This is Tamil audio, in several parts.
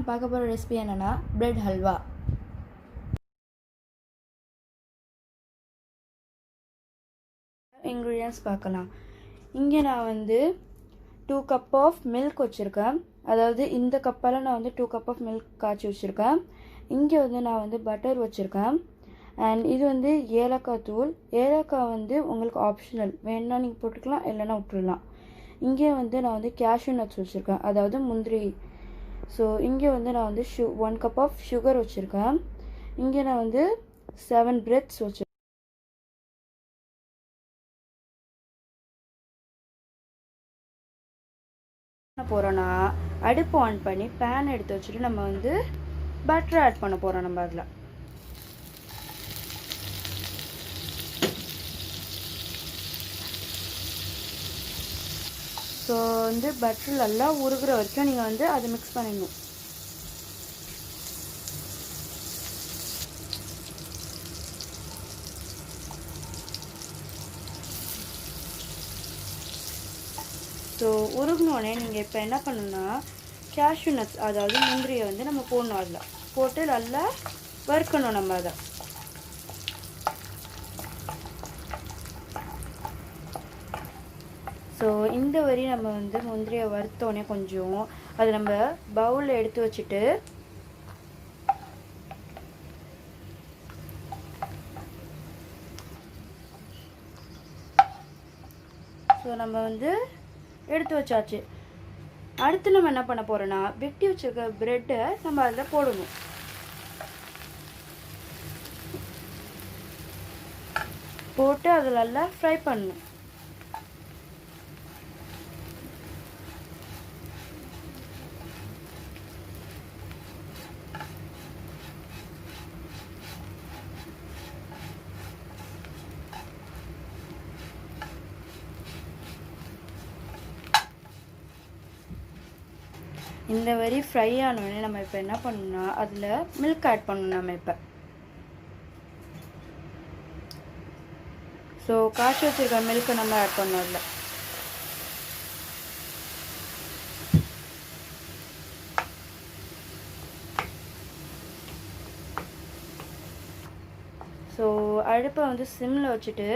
நம்ம பார்க்க போகிற ரெசிபி என்னென்னா பிரெட் ஹல்வா. இன்க்ரீடியன்ட்ஸ் பார்க்கலாம். இங்கே நான் 2 கப் ஆஃப் மில்க் வச்சுருக்கேன். அதாவது இந்த கப்பால் நான் 2 கப் ஆஃப் மில்க் காய்ச்சி வச்சுருக்கேன். இங்கே நான் பட்டர் வச்சுருக்கேன். அண்ட் இது ஏலக்காய் தூள். ஏலக்காய் உங்களுக்கு ஆப்ஷனல், வேணுன்னா நீங்கள் போட்டுக்கலாம், இல்லைன்னா விட்டுடலாம். இங்கே நான் கேஷ்யூ நட்ஸ் வச்சுருக்கேன், அதாவது முந்திரி. ஸோ இங்கே நான் 1 கப் ஆஃப் சுகர் வச்சுருக்கேன். இங்கே நான் 7 பிரெட்ஸ் வச்சுருக்கேன். என்ன போகிறோன்னா, அடுப்பு ஆன் பண்ணி பேன் எடுத்து வச்சுட்டு நம்ம பட்டர் ஆட் பண்ண போகிறோம். நம்ம அதில் ஸோ பட்டர் நல்லா உருகிற வரைக்கும் நீங்கள் அதை மிக்ஸ் பண்ணிடணும். ஸோ உருகினோடனே நீங்கள் இப்போ என்ன பண்ணணும்னா, கேஷ்யூ நட்ஸ், அதாவது முந்திரியை நம்ம போடணும். அதில் போட்டு நல்லா வறுக்கணும். நம்ம அதை ஸோ இந்த வரி நம்ம முந்திரியை வறுத்தோடனே கொஞ்சம் அதை நம்ம பவுலில் எடுத்து வச்சுட்டு ஸோ நம்ம எடுத்து வச்சாச்சு. அடுத்து நம்ம என்ன பண்ண போகிறோன்னா, வெட்டி வச்சுருக்க ப்ரெட்டை நம்ம அதில் போடணும். போட்டு அதில் நல்லா ஃப்ரை பண்ணணும். இந்த வரி ஃப்ரை ஆனோடனே நம்ம இப்போ என்ன பண்ணணும்னா, அதில் மில்க் ஆட் பண்ணணும். நம்ம இப்போ ஸோ காய்ச்சி வச்சுருக்க மில்க்கை நம்ம ஆட் பண்ணோம் அதில். ஸோ அடுப்பை சிம்மில் வச்சுட்டு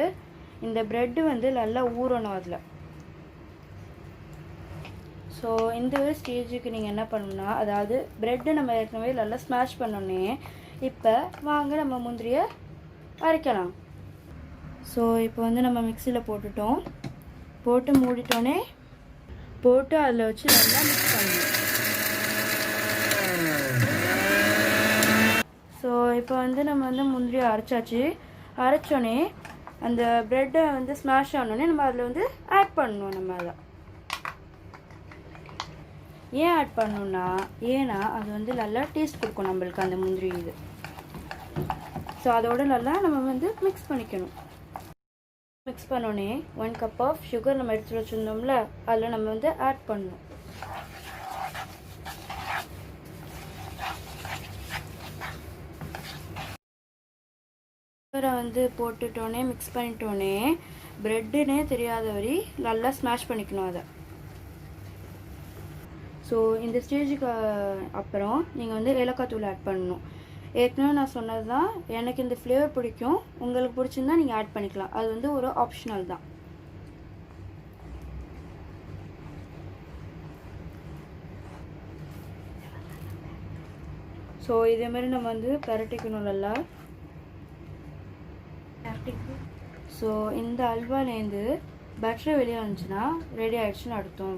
இந்த ப்ரெட்டு நல்லா ஊறணும் அதில். ஸோ இந்த ஒரு ஸ்டேஜுக்கு நீங்கள் என்ன பண்ணணும்னா, அதாவது ப்ரெட்டு நம்ம ஏற்கனவே நல்லா ஸ்மாஷ் பண்ணோன்னே இப்போ வாங்க நம்ம முந்திரியை அரைக்கலாம். ஸோ இப்போ நம்ம மிக்சியில் போட்டுட்டோம். போட்டு மூடிட்டோன்னே போட்டு அதில் வச்சு நல்லா மிக்ஸ் பண்ணணும். ஸோ இப்போ நம்ம முந்திரியை அரைச்சாச்சு. அரைச்சோன்னே அந்த ப்ரெட்டை ஸ்மாஷ் ஆனோடனே நம்ம அதில் ஆட் பண்ணணும். நம்ம அதை ஏன் ஆட் பண்ணணும்னா, ஏன்னா அது நல்லா டேஸ்ட் கொடுக்கும் நம்மளுக்கு அந்த முந்திரி இது. ஸோ அதோட நல்லா நம்ம மிக்ஸ் பண்ணிக்கணும். மிக்ஸ் பண்ணோன்னே 1 கப் ஆஃப் சுகர் நம்ம எடுத்து வச்சுருந்தோம்ல, அதில் நம்ம ஆட் பண்ணணும். சுகரை போட்டுட்டோன்னே மிக்ஸ் பண்ணிட்டோன்னே ப்ரெட்டுன்னே தெரியாத வரை நல்லா ஸ்மாஷ் பண்ணிக்கணும் அதை. ஸோ இந்த ஸ்டேஜுக்கு அப்புறம் நீங்கள் ஏலக்காய் தூள் ஆட் பண்ணணும். ஏற்கனவே நான் சொன்னது தான், எனக்கு இந்த ஃப்ளேவர் பிடிக்கும், உங்களுக்கு பிடிச்சிருந்தா நீங்கள் ஆட் பண்ணிக்கலாம். அது ஒரு ஆப்ஷனல் தான். ஸோ இதேமாரி நம்ம பரட்டிக்கணும் நல்லா. ஸோ இந்த அல்வாலேருந்து பட்டர் வெளியே வந்துச்சுன்னா ரெடி ஆகிடுச்சுன்னு அர்த்தம்.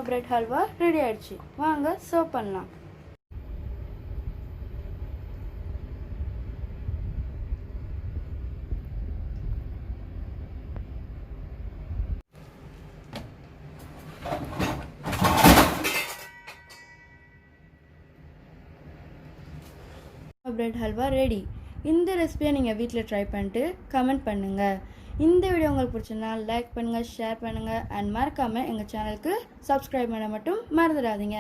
பிரெட் ஹல்வா ரெடி ஆயிடுச்சு. வாங்க சர்வ் பண்ணலாம். Bread halwa ready. இந்த ரெசிபியை நீங்கள் வீட்டில் ட்ரை பண்ணிட்டு கமெண்ட் பண்ணுங்கள். இந்த வீடியோ உங்களுக்கு பிடிச்சிருந்தா லைக் பண்ணுங்கள், ஷேர் பண்ணுங்கள், அண்ட் மறக்காமல் எங்கள் சேனலுக்கு சப்ஸ்கிரைப் பண்ண மட்டும் மறந்துடாதீங்க.